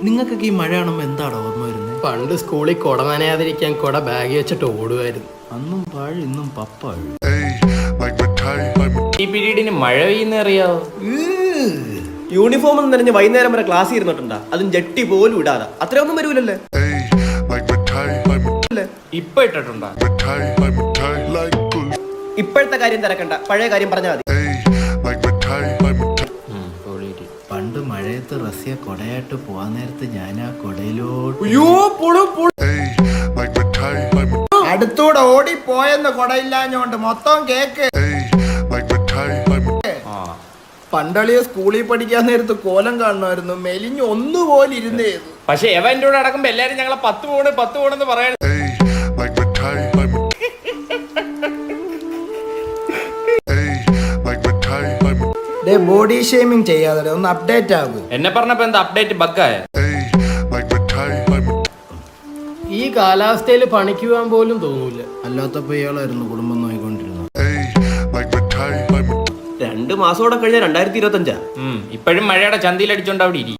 നിങ്ങൾക്കൊക്കെ ഈ മഴ കാണുമ്പോൾ എന്താണ് ഓർമ്മ വരുന്നത്? പണ്ട് സ്കൂളിൽ കുട നനയാതിരിക്കാൻ കുട ബാഗ് വെച്ചിട്ട് ഓടുമായിരുന്നു. അന്നും പാഴ് ഇന്നും പപ്പാഴ്. ഈ പീരീഡിന് മഴ പെയ്യുന്ന അറിയാവോ? യൂണിഫോം എന്ന് പറഞ്ഞ് വൈകുന്നേരം വരെ ക്ലാസ് ഇരുന്നിട്ടുണ്ടാ, അതും ജട്ടി പോലും ഇടാതെ. അത്രയൊന്നും വരൂലല്ലേ? ഇപ്പൊ ഇട്ടിട്ടുണ്ടോ? ഇപ്പോഴത്തെ കാര്യം തിരക്കണ്ട, പഴയ കാര്യം പറഞ്ഞാൽ മതി. പണ്ട് മഴയത്ത് റസിയ കൊടയായിട്ട് പോവാൻ നേരത്ത് ഞാൻ ആ കൊടയിലോട്ട് അടുത്തൂടെ ഓടിപ്പോയെന്ന് കൊടയില്ലാഞ്ഞോണ്ട് മൊത്തം കേക്ക്. പണ്ടളിയെ സ്കൂളിൽ പഠിക്കാൻ നേരത്ത് കോലം കാണുമായിരുന്നു, മെലിഞ്ഞ് ഒന്നുപോലെ ഇരുന്നേ. പക്ഷെ എവന്റെ കൂടെ അടക്കുമ്പോ എല്ലാരും ഞങ്ങളെ 10 പോണെന്ന് പറയാൻ. ബോഡി ഷേമിങ് ചെയ്യാതെ ഒന്ന് അപ്ഡേറ്റ് ആകും. എന്നെ പറഞ്ഞപ്പോ എന്താ അപ്ഡേറ്റ് ബഗ്ഗായ? ഈ കാലാവസ്ഥയിൽ പണിക്ക് പോകാൻ പോലും തോന്നൂല. അല്ലാത്തപ്പോ ഇയാളായിരുന്നു കുടുംബം നോയിക്കൊണ്ടിരുന്നത്. 2 മാസം കഴിഞ്ഞ 2025. ഇപ്പോഴും മഴയുടെ ചന്തിയിൽ അടിച്ചോണ്ട് അവിടെ ഇരി.